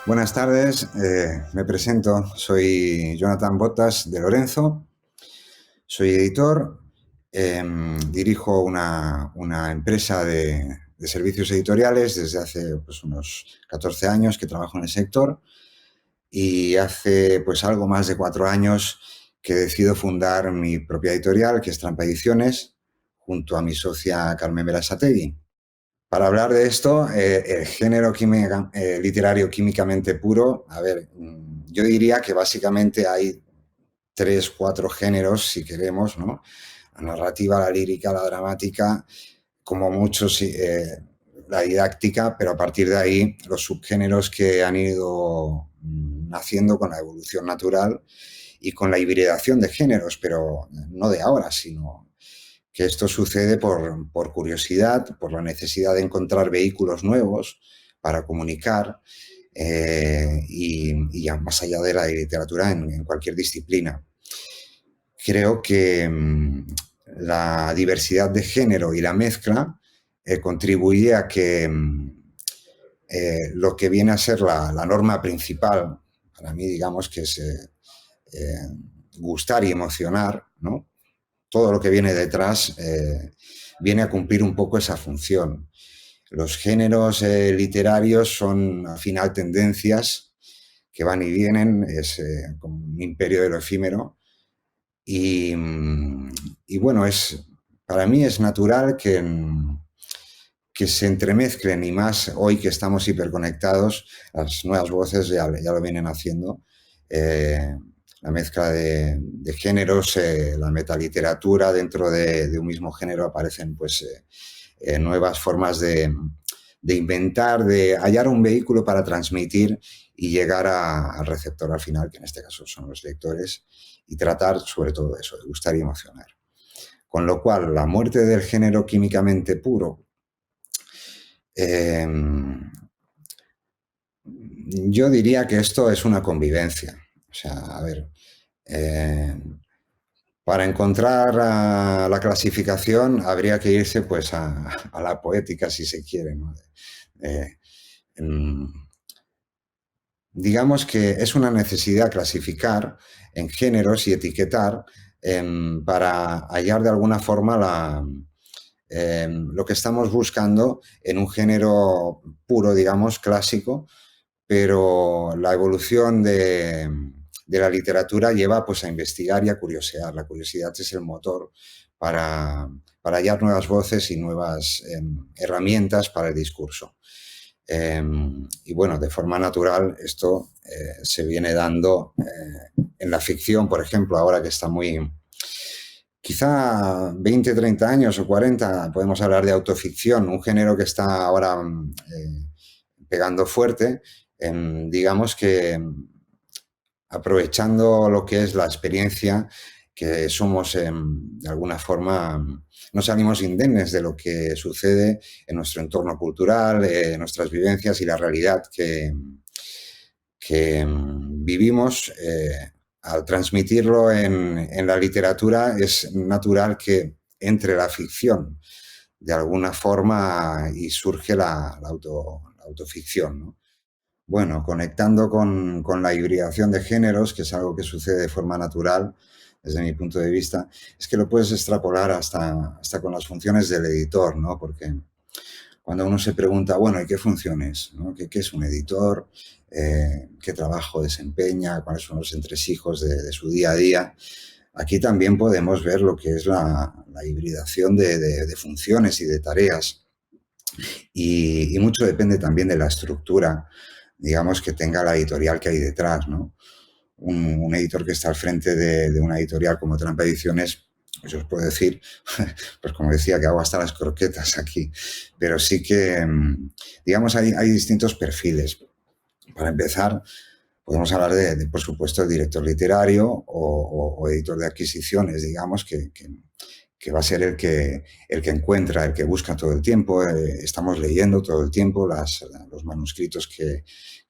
Buenas tardes, me presento, soy Jonathan Botas de Lorenzo, soy editor, dirijo una empresa de servicios editoriales desde hace pues, unos 14 años que trabajo en el sector y hace pues algo más de 4 años que decido fundar mi propia editorial, que es Trampa Ediciones, junto a mi socia Carmen Berasategui. Para hablar de esto, el género literario químicamente puro, a ver, yo diría que básicamente hay tres, cuatro géneros, si queremos, ¿no? La narrativa, la lírica, la dramática, como muchos, la didáctica, pero a partir de ahí los subgéneros que han ido naciendo con la evolución natural y con la hibridación de géneros, pero no de ahora, sino que esto sucede por curiosidad, por la necesidad de encontrar vehículos nuevos para comunicar y ya más allá de la literatura en cualquier disciplina. Creo que la diversidad de género y la mezcla contribuye a que lo que viene a ser la norma principal, para mí digamos que es eh, gustar y emocionar, ¿no? Todo lo que viene detrás viene a cumplir un poco esa función. Los géneros literarios son al final tendencias que van y vienen, es como un imperio de lo efímero y, y bueno, para mí es natural que se entremezclen y más hoy que estamos hiperconectados, las nuevas voces ya lo vienen haciendo. Eh, la mezcla de géneros, la metaliteratura, dentro de un mismo género aparecen pues nuevas formas de inventar, de hallar un vehículo para transmitir y llegar al receptor al final, que en este caso son los lectores, y tratar sobre todo eso, de gustar y emocionar. Con lo cual, la muerte del género químicamente puro, eh, yo diría que esto es una convivencia. O sea, a ver, eh, para encontrar la clasificación habría que irse pues a la poética si se quiere, ¿no? Eh, mm, digamos que es una necesidad clasificar en géneros y etiquetar para hallar de alguna forma lo que estamos buscando en un género puro, digamos, clásico, pero la evolución de la literatura lleva pues a investigar y a curiosear. La curiosidad es el motor para hallar nuevas voces y nuevas herramientas para el discurso. Y bueno, de forma natural esto se viene dando en la ficción, por ejemplo, ahora que está muy, quizá 20, 30 años o 40, podemos hablar de autoficción, un género que está ahora pegando fuerte, digamos que aprovechando lo que es la experiencia, que somos de alguna forma, no salimos indemnes de lo que sucede en nuestro entorno cultural, nuestras vivencias y la realidad que vivimos. Al transmitirlo en la literatura es natural que entre la ficción de alguna forma y surge la autoficción, ¿no? Bueno, conectando con la hibridación de géneros, que es algo que sucede de forma natural desde mi punto de vista, es que lo puedes extrapolar hasta con las funciones del editor, ¿no? Porque cuando uno se pregunta, bueno, ¿y qué funciones? ¿No? ¿Qué es un editor? ¿Qué trabajo desempeña? ¿Cuáles son los entresijos de su día a día? Aquí también podemos ver lo que es la hibridación de funciones y de tareas. Y mucho depende también de la estructura, digamos, que tenga la editorial que hay detrás, ¿no? Un editor que está al frente de una editorial como Trampa Ediciones, pues os puedo decir, pues como decía, que hago hasta las croquetas aquí, pero sí que, digamos, hay distintos perfiles. Para empezar, podemos hablar por supuesto, el director literario o editor de adquisiciones, digamos, que va a ser el que encuentra, el que busca todo el tiempo. Estamos leyendo todo el tiempo los manuscritos que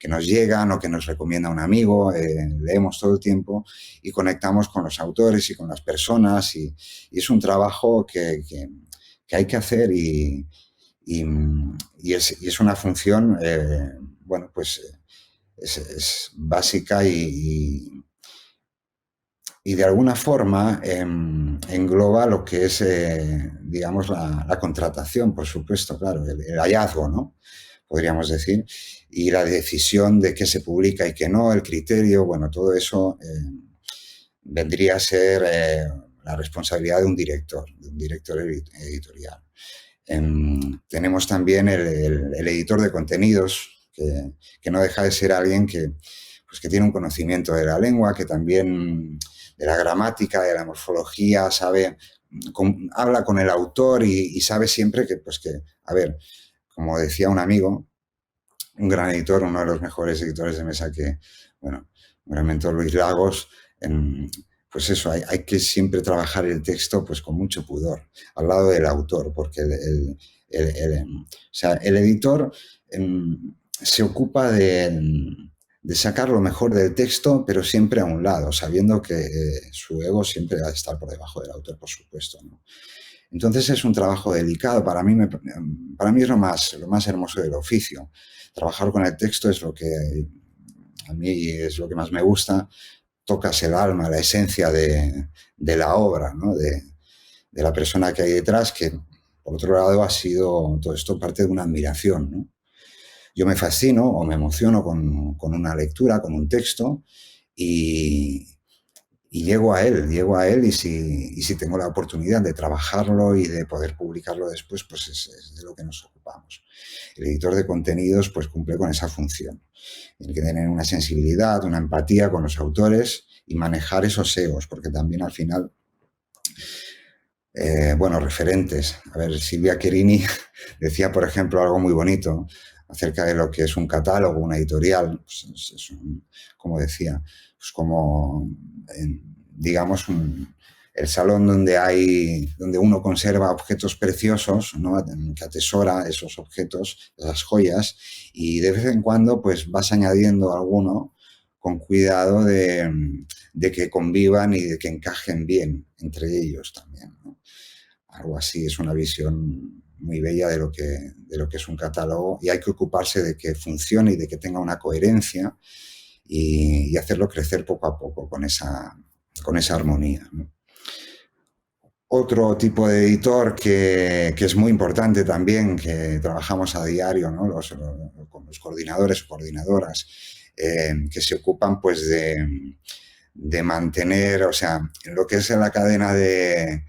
nos llegan o que nos recomienda un amigo, leemos todo el tiempo y conectamos con los autores y con las personas y es un trabajo que hay que hacer y es una función, bueno, pues es básica y de alguna forma engloba lo que es, digamos, la contratación, por supuesto, claro, el hallazgo, ¿no? Podríamos decir, y la decisión de qué se publica y qué no, el criterio, bueno, todo eso vendría a ser la responsabilidad de un director editorial. Tenemos también el editor de contenidos, que no deja de ser alguien pues que tiene un conocimiento de la lengua, que también de la gramática, de la morfología, sabe, habla con el autor y sabe siempre pues que, a ver, como decía un amigo, un gran editor, uno de los mejores editores de mesa que, bueno, un gran mentor, Luis Lagos, pues eso, hay que siempre trabajar el texto pues con mucho pudor, al lado del autor, porque o sea, el editor se ocupa de sacar lo mejor del texto, pero siempre a un lado, sabiendo que su ego siempre va a estar por debajo del autor, por supuesto, ¿no? Entonces es un trabajo delicado. Para mí es lo más hermoso del oficio. Trabajar con el texto es lo que a mí es lo que más me gusta. Tocas el alma, la esencia de la obra, ¿no? De la persona que hay detrás, que por otro lado ha sido todo esto parte de una admiración, ¿no? Yo me fascino o me emociono con una lectura, con un texto y, y llego a él y si tengo la oportunidad de trabajarlo y de poder publicarlo después, pues es de lo que nos ocupamos. El editor de contenidos pues cumple con esa función. Tiene que tener una sensibilidad, una empatía con los autores y manejar esos egos, porque también al final, bueno, referentes. A ver, Silvia Cherini decía, por ejemplo, algo muy bonito acerca de lo que es un catálogo, una editorial, pues como decía, pues como, digamos, el salón donde uno conserva objetos preciosos, ¿no? Que atesora esos objetos, esas joyas, y de vez en cuando pues vas añadiendo alguno con cuidado de que convivan y de que encajen bien entre ellos también, ¿no? Algo así, es una visión muy bella de lo que es un catálogo y hay que ocuparse de que funcione y de que tenga una coherencia y hacerlo crecer poco a poco con esa armonía, ¿no? Otro tipo de editor que es muy importante también, que trabajamos a diario, ¿no? Con los coordinadores o coordinadoras, que se ocupan pues de mantener, o sea, en lo que es la cadena de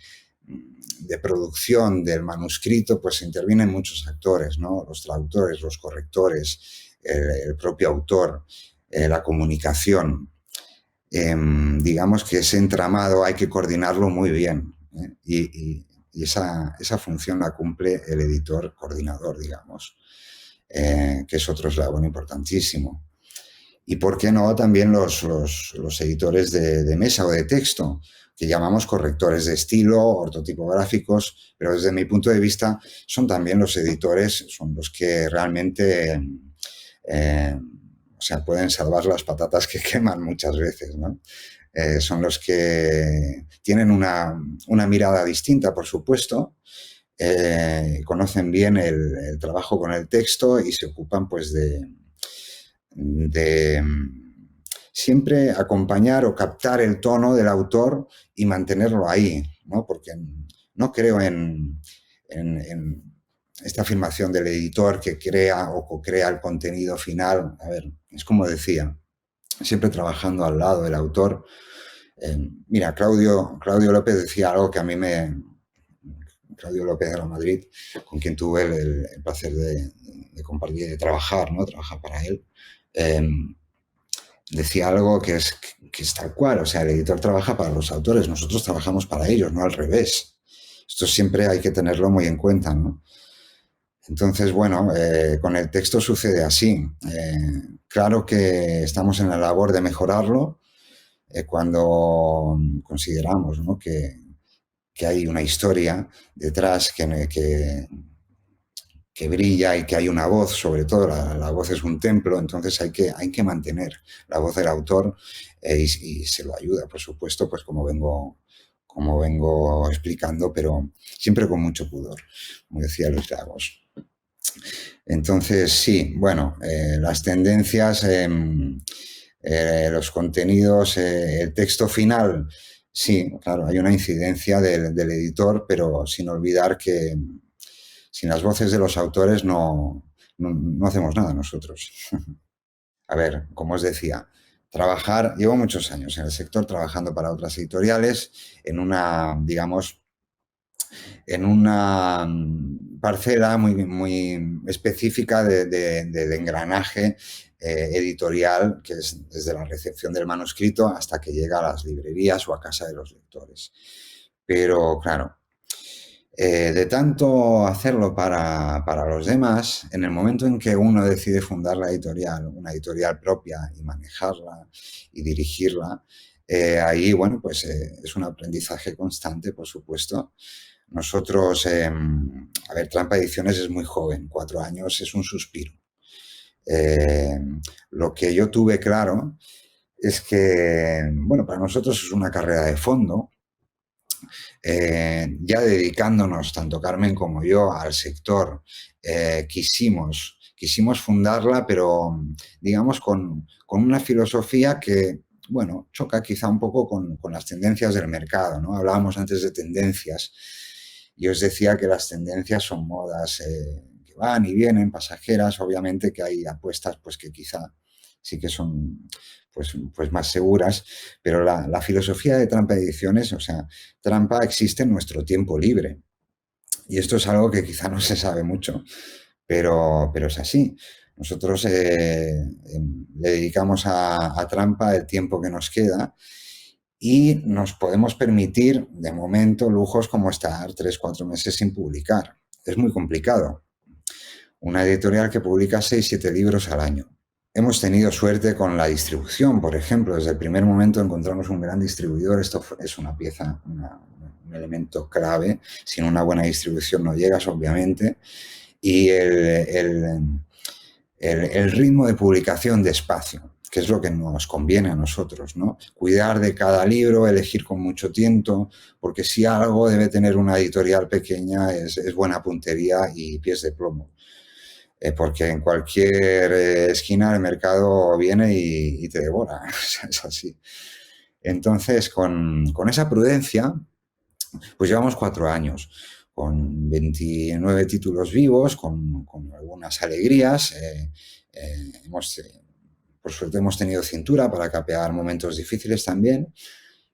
producción del manuscrito, pues intervienen muchos actores, ¿no? Los traductores, los correctores, el propio autor, la comunicación. Digamos que ese entramado hay que coordinarlo muy bien, ¿eh? Y esa función la cumple el editor coordinador, digamos, que es otro eslabón importantísimo. Y por qué no también los editores de mesa o de texto, que llamamos correctores de estilo, ortotipográficos, pero desde mi punto de vista son también los editores, son los que realmente o sea, pueden salvar las patatas que queman muchas veces, ¿no? Son los que tienen una mirada distinta, por supuesto, conocen bien el trabajo con el texto y se ocupan pues de siempre acompañar o captar el tono del autor y mantenerlo ahí, ¿no? Porque no creo en esta afirmación del editor que crea o co-crea el contenido final. A ver, es como decía, siempre trabajando al lado del autor. Mira, Claudio López decía algo que a mí Claudio López de la Madrid, con quien tuve el placer de compartir, de trabajar, ¿no? Trabajar para él. Eh, Decía algo que es tal cual, o sea, el editor trabaja para los autores, nosotros trabajamos para ellos, no al revés. Esto siempre hay que tenerlo muy en cuenta, ¿no? Entonces, bueno, con el texto sucede así. Claro que estamos en la labor de mejorarlo cuando consideramos, ¿no? Que hay una historia detrás que brilla y que hay una voz, sobre todo la voz es un templo, entonces hay que mantener la voz del autor y se lo ayuda, por supuesto, pues como vengo explicando, pero siempre con mucho pudor, como decía Luis Lagos. Entonces, sí, bueno, las tendencias, los contenidos, el texto final, sí, claro, hay una incidencia del editor, pero sin olvidar que sin las voces de los autores no hacemos nada nosotros. A ver, como os decía, llevo muchos años en el sector trabajando para otras editoriales en una, digamos, en una parcela muy específica de engranaje editorial, que es desde la recepción del manuscrito hasta que llega a las librerías o a casa de los lectores. Pero claro, de tanto hacerlo para los demás, en el momento en que uno decide fundar la editorial, una editorial propia y manejarla y dirigirla, ahí, bueno, pues es un aprendizaje constante, por supuesto. Nosotros, a ver, Trampa Ediciones es muy joven, 4 años es un suspiro. Eh, lo que yo tuve claro es que, bueno, para nosotros es una carrera de fondo, ya dedicándonos, tanto Carmen como yo, al sector, quisimos fundarla, pero digamos con una filosofía que, bueno, choca quizá un poco con las tendencias del mercado, ¿no? Hablábamos antes de tendencias y os decía que las tendencias son modas que van y vienen, pasajeras, obviamente que hay apuestas pues que quizá sí que son pues más seguras, pero la filosofía de Trampa Ediciones, o sea, Trampa existe en nuestro tiempo libre. Y esto es algo que quizá no se sabe mucho, pero es así. Nosotros le dedicamos a Trampa el tiempo que nos queda y nos podemos permitir, de momento, lujos como estar 3, 4 meses sin publicar. Es muy complicado. Una editorial que publica 6, 7 libros al año. Hemos tenido suerte con la distribución, por ejemplo. Desde el primer momento encontramos un gran distribuidor. Esto es una pieza, un elemento clave. Sin una buena distribución no llegas, obviamente. Y el ritmo de publicación despacio, que es lo que nos conviene a nosotros, ¿no? Cuidar de cada libro, elegir con mucho tiento, porque si algo debe tener una editorial pequeña es buena puntería y pies de plomo. Porque en cualquier esquina el mercado viene y te devora, es así. Entonces, con esa prudencia, pues llevamos 4 años, con 29 títulos vivos, con algunas alegrías. Por suerte hemos tenido cintura para capear momentos difíciles también.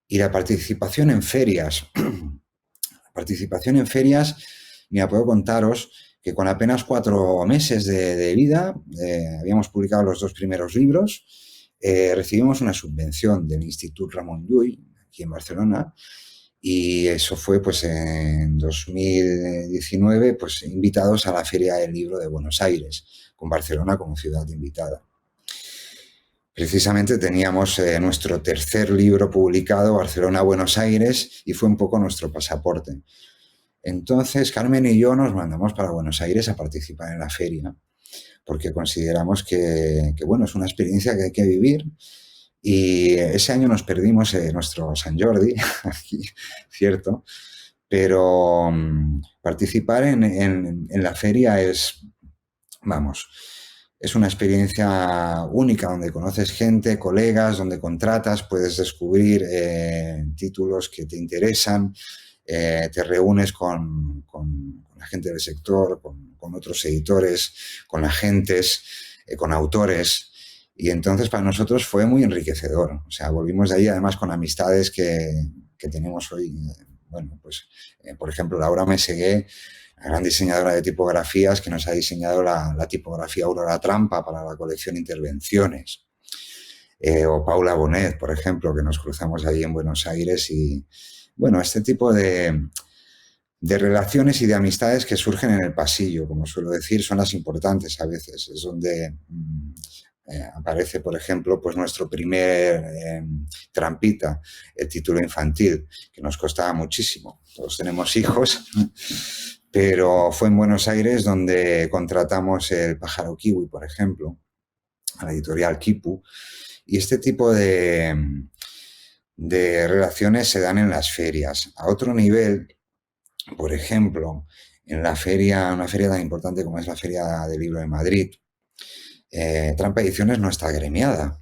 Y la participación en ferias. La participación en ferias, mira, puedo contaros que con apenas 4 meses de vida, habíamos publicado los 2 primeros libros, recibimos una subvención del Instituto Ramon Llull, aquí en Barcelona, y eso fue pues en 2019, pues invitados a la Feria del Libro de Buenos Aires, con Barcelona como ciudad invitada. Precisamente teníamos nuestro tercer libro publicado, Barcelona-Buenos Aires, y fue un poco nuestro pasaporte. Entonces, Carmen y yo nos mandamos para Buenos Aires a participar en la feria, porque consideramos que bueno, es una experiencia que hay que vivir. Y ese año nos perdimos nuestro San Jordi, aquí, cierto, pero participar en la feria vamos, es una experiencia única donde conoces gente, colegas, donde contratas, puedes descubrir títulos que te interesan, te reúnes con la gente del sector, con otros editores, con agentes, con autores. Y entonces para nosotros fue muy enriquecedor. O sea, volvimos de ahí además con amistades que tenemos hoy. Bueno, pues, por ejemplo, Laura Mesegué, la gran diseñadora de tipografías que nos ha diseñado la tipografía Aurora Trampa para la colección Intervenciones. O Paula Bonet, por ejemplo, que nos cruzamos ahí en Buenos Aires. Y bueno, este tipo de relaciones y de amistades que surgen en el pasillo, como suelo decir, son las importantes a veces. Es donde aparece, por ejemplo, pues nuestro primer Trampita, el título infantil, que nos costaba muchísimo. Todos tenemos hijos, pero fue en Buenos Aires donde contratamos el Pájaro Kiwi, por ejemplo, a la editorial Kipu, y este tipo de relaciones se dan en las ferias. A otro nivel, por ejemplo, en la feria, una feria tan importante como es la Feria del Libro de Madrid, Trampa Ediciones no está agremiada.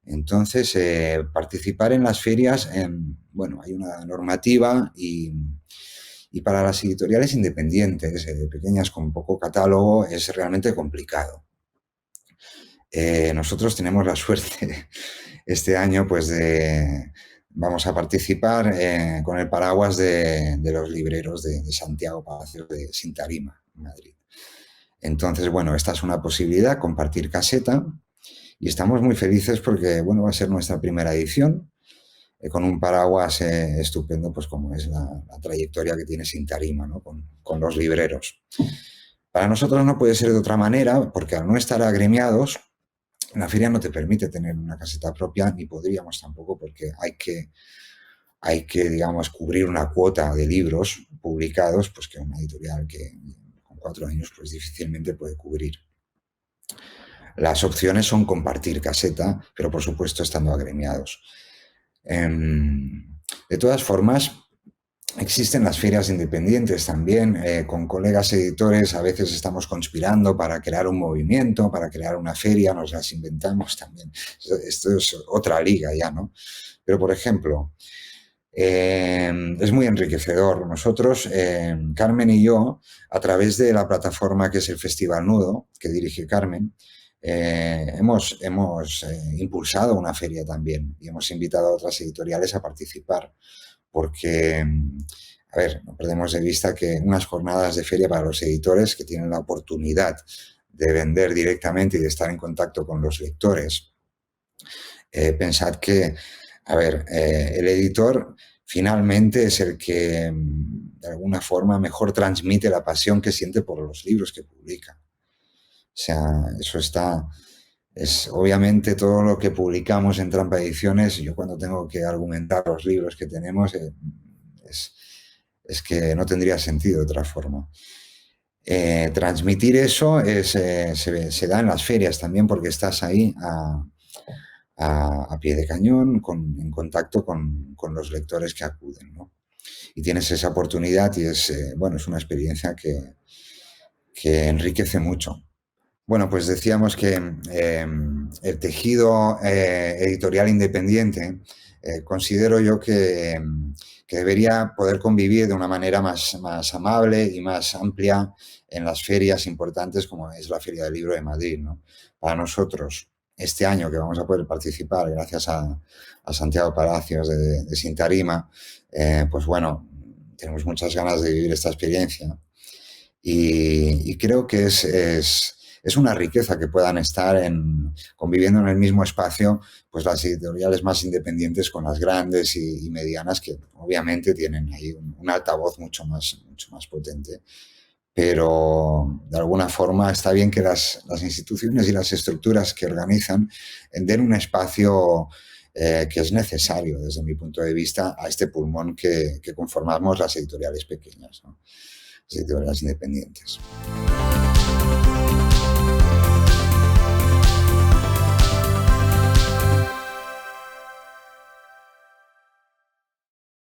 Entonces, participar en las ferias, bueno, hay una normativa y para las editoriales independientes, pequeñas con poco catálogo, es realmente complicado. Nosotros tenemos la suerte este año, pues, vamos a participar con el paraguas de los libreros de Santiago Palacios de Sintarima, en Madrid. Entonces, bueno, esta es una posibilidad, compartir caseta, y estamos muy felices porque, bueno, va a ser nuestra primera edición, con un paraguas estupendo, pues como es la trayectoria que tiene Sintarima, ¿no? Con los libreros. Para nosotros no puede ser de otra manera, porque al no estar agremiados, la feria no te permite tener una caseta propia, ni podríamos tampoco, porque hay que, digamos, cubrir una cuota de libros publicados, pues que una editorial que con 4 años pues difícilmente puede cubrir. Las opciones son compartir caseta, pero por supuesto estando agremiados. De todas formas, existen las ferias independientes también, con colegas editores a veces estamos conspirando para crear un movimiento, para crear una feria, nos las inventamos también. Esto es otra liga ya, ¿no? Pero, por ejemplo, es muy enriquecedor. Nosotros, Carmen y yo, a través de la plataforma que es el Festival Nudo, que dirige Carmen, hemos impulsado una feria también y hemos invitado a otras editoriales a participar, porque, a ver, no perdemos de vista que unas jornadas de feria para los editores que tienen la oportunidad de vender directamente y de estar en contacto con los lectores. Pensad que, a ver, el editor finalmente es el que, de alguna forma, mejor transmite la pasión que siente por los libros que publica. O sea, eso está... Es obviamente todo lo que publicamos en Trampa Ediciones. Yo cuando tengo que argumentar los libros que tenemos, es que no tendría sentido de otra forma. Transmitir eso se da en las ferias también, porque estás ahí a pie de cañón, en contacto con los lectores que acuden, ¿no? Y tienes esa oportunidad y bueno, es una experiencia que enriquece mucho. Bueno, pues decíamos que el tejido editorial independiente considero yo que debería poder convivir de una manera más amable y más amplia en las ferias importantes como es la Feria del Libro de Madrid, ¿no? Para nosotros, este año que vamos a poder participar gracias a Santiago Palacios de Sintarima, pues bueno, tenemos muchas ganas de vivir esta experiencia y creo que es una riqueza que puedan estar conviviendo en el mismo espacio, pues las editoriales más independientes con las grandes y medianas, que obviamente tienen ahí un altavoz mucho más potente. Pero de alguna forma está bien que las instituciones y las estructuras que organizan den un espacio que es necesario, desde mi punto de vista, a este pulmón que conformamos las editoriales pequeñas, ¿no? Las editoriales independientes.